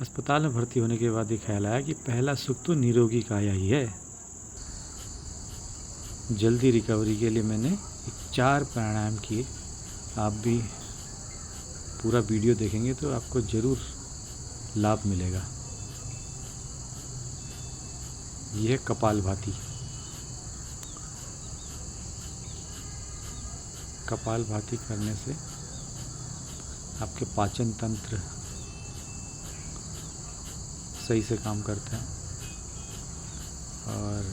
अस्पताल में भर्ती होने के बाद ये ख्याल आया कि पहला सुख तो निरोगी काया ही है। जल्दी रिकवरी के लिए मैंने 4 प्राणायाम किए। आप भी पूरा वीडियो देखेंगे तो आपको ज़रूर लाभ मिलेगा। यह है कपालभाति। कपालभाति करने से आपके पाचन तंत्र सही से काम करता है और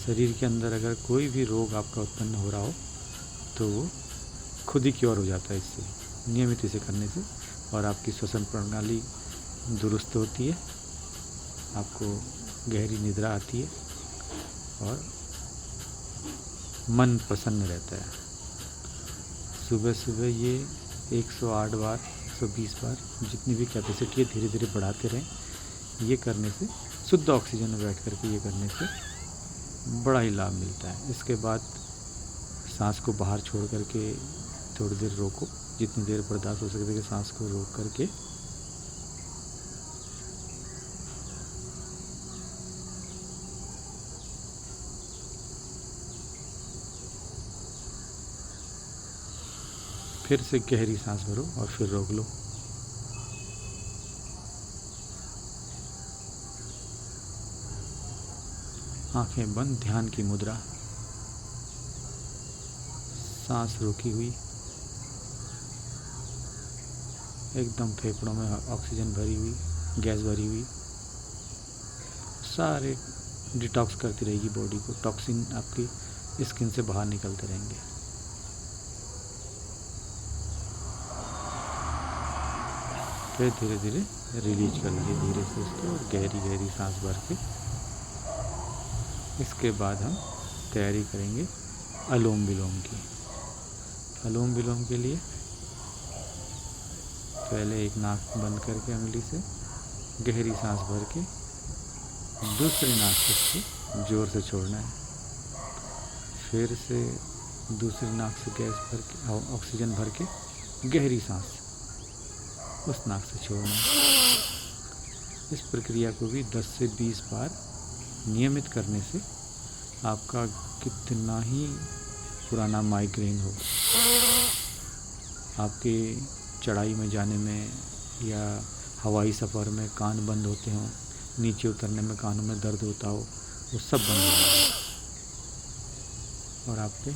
शरीर के अंदर अगर कोई भी रोग आपका उत्पन्न हो रहा हो तो वो खुद ही क्योर हो जाता है इससे, नियमित इसे करने से। और आपकी श्वसन प्रणाली दुरुस्त होती है, आपको गहरी निद्रा आती है और मन प्रसन्न रहता है। सुबह सुबह ये 108 बार 120 बार जितनी भी कैपेसिटी है धीरे धीरे बढ़ाते रहें। ये करने से शुद्ध ऑक्सीजन में बैठ कर के ये करने से बड़ा ही लाभ मिलता है। इसके बाद सांस को बाहर छोड़ करके थोड़ी देर रोको, जितनी देर बर्दाश्त हो सके कि सांस को रोक करके फिर से गहरी सांस भरो और फिर रोक लो। आंखें बंद, ध्यान की मुद्रा, सांस रोकी हुई, एकदम फेफड़ों में ऑक्सीजन भरी हुई, गैस भरी हुई, सारे डिटॉक्स करती रहेगी बॉडी को। टॉक्सिन आपकी स्किन से बाहर निकलते रहेंगे। फिर धीरे धीरे रिलीज कर लीजिए, धीरे से उसको, और गहरी गहरी सांस भर के। इसके बाद हम तैयारी करेंगे अनुलोम विलोम की। अनुलोम विलोम के लिए पहले एक नाक बंद करके उंगली से गहरी सांस भर के दूसरी नाक से उसको जोर से छोड़ना है। फिर से दूसरी नाक से गैस भर के ऑक्सीजन भर के गहरी सांस उस नाक से छोड़ना है। इस प्रक्रिया को भी 10 से 20 बार नियमित करने से आपका कितना ही पुराना माइग्रेन हो, आपके चढ़ाई में जाने में या हवाई सफ़र में कान बंद होते हों, नीचे उतरने में कानों में दर्द होता हो, वो सब बंद हो जाएगा और आपके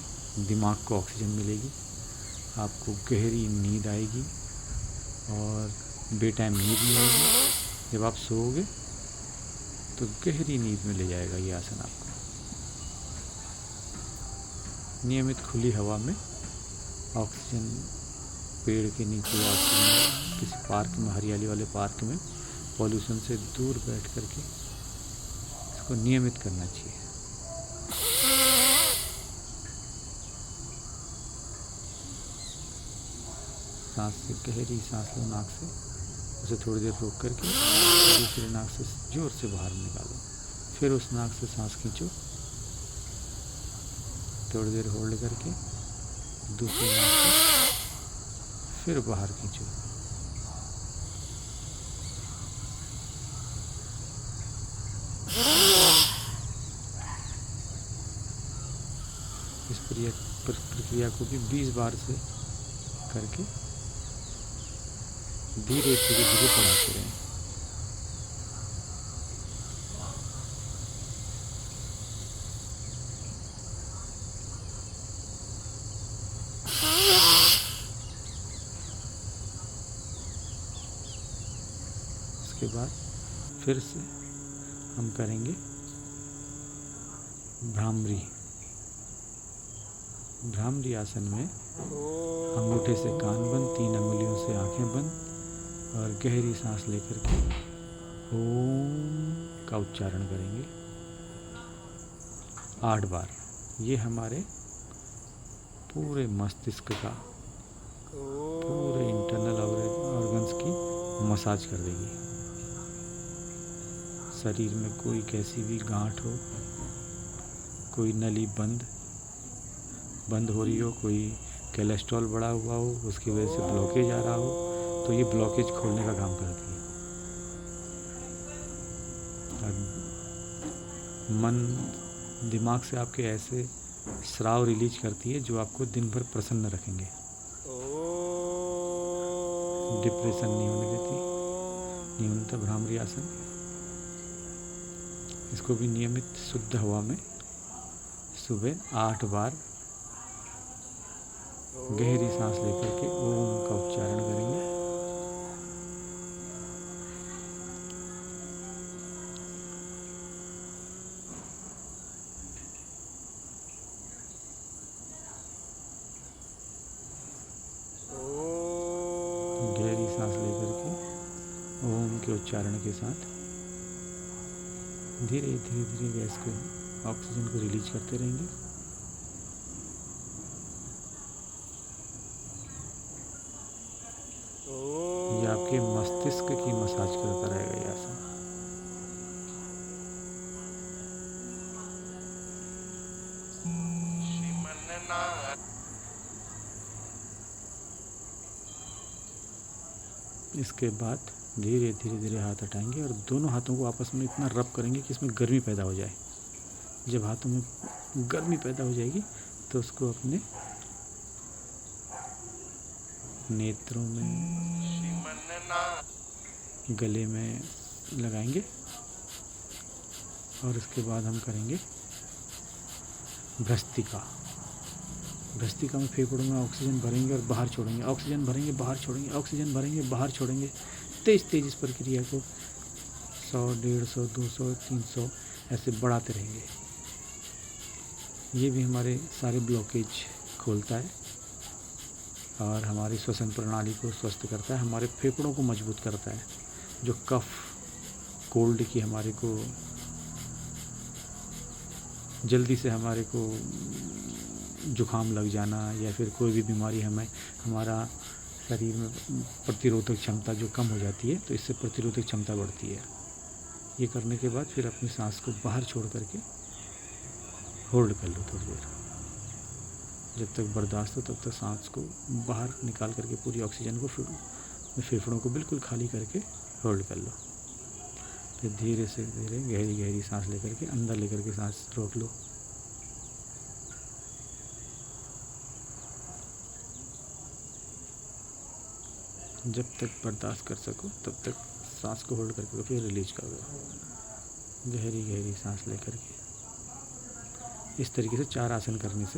दिमाग को ऑक्सीजन मिलेगी, आपको गहरी नींद आएगी और बेटाइम नींद नहीं आएगी। जब आप सोओगे तो गहरी नींद में ले जाएगा ये आसन आपको। नियमित खुली हवा में ऑक्सीजन, पेड़ के नीचे ऑक्सीजन, किसी पार्क में, हरियाली वाले पार्क में पॉल्यूशन से दूर बैठ करके इसको नियमित करना चाहिए। सांस से गहरी सांस लो नाक से, उसे थोड़ी देर रोक करके दूसरी नाक से जोर से बाहर निकालो। फिर उस नाक से सांस खींचो, थोड़ी देर होल्ड करके दूसरी नाक से फिर बाहर खींचो। इस प्रक्रिया को भी 20 बार से करके धीरे धीरे धीरे बढ़ाते रहें। इसके बाद फिर से हम करेंगे भ्रामरी। भ्रामरी आसन में अंगूठे से कान बंद, 3 अंगुलियों से आंखें बंद और गहरी सांस लेकर के ओम का उच्चारण करेंगे 8 बार। ये हमारे पूरे मस्तिष्क का, पूरे इंटरनल ऑर्गन्स की मसाज कर देगी। शरीर में कोई कैसी भी गांठ हो, कोई नली बंद हो रही हो, कोई कोलेस्ट्रॉल बढ़ा हुआ हो, उसकी वजह से ब्लॉकेज आ रहा हो, तो ये ब्लॉकेज खोलने का काम करती है। और मन दिमाग से आपके ऐसे स्राव रिलीज करती है जो आपको दिन भर प्रसन्न रखेंगे, डिप्रेशन नहीं होने देती। न्यूनतम भ्रामरी आसन, इसको भी नियमित शुद्ध हवा में सुबह 8 बार गहरी सांस लेकर के ओम का उच्चारण करेंगे। गहरी सांस लेकर के ओम के उच्चारण के साथ धीरे धीरे धीरे गैस को, ऑक्सीजन को रिलीज करते रहेंगे। ये आपके मस्तिष्क की मसाज करता रहेगा ये आसन। इसके बाद धीरे धीरे धीरे हाथ हटाएंगे और दोनों हाथों को आपस में इतना रब करेंगे कि इसमें गर्मी पैदा हो जाए। जब हाथों में गर्मी पैदा हो जाएगी तो उसको अपने नेत्रों में, गले में लगाएंगे और उसके बाद हम करेंगे भ्रस्तिका। भ्रस्तिका में फेफड़ों में ऑक्सीजन भरेंगे और बाहर छोड़ेंगे, ऑक्सीजन भरेंगे, बाहर छोड़ेंगे, ऑक्सीजन भरेंगे, बाहर छोड़ेंगे। तेज तेज इस प्रक्रिया को 100, 150, 200, 300 ऐसे बढ़ाते रहेंगे। ये भी हमारे सारे ब्लॉकेज खोलता है और हमारी श्वसन प्रणाली को स्वस्थ करता है, हमारे फेफड़ों को मजबूत करता है। जो कफ, कोल्ड की हमारे को जल्दी से हमारे को जुखाम लग जाना या फिर कोई भी बीमारी हमें, हमारा शरीर में प्रतिरोधक क्षमता जो कम हो जाती है, तो इससे प्रतिरोधक क्षमता बढ़ती है। ये करने के बाद फिर अपनी सांस को बाहर छोड़ करके होल्ड कर लो थोड़ी देर। जब तक बर्दाश्त हो तब तक सांस को बाहर निकाल करके पूरी ऑक्सीजन को फेफड़ों को बिल्कुल खाली करके होल्ड कर लो। फिर धीरे से धीरे गहरी गहरी सांस लेकर के अंदर लेकर के सांस रोक लो। जब तक बर्दाश्त कर सको तब तक सांस को होल्ड करके फिर रिलीज कर दो। गहरी गहरी सांस लेकर के इस तरीके से 4 आसन करने से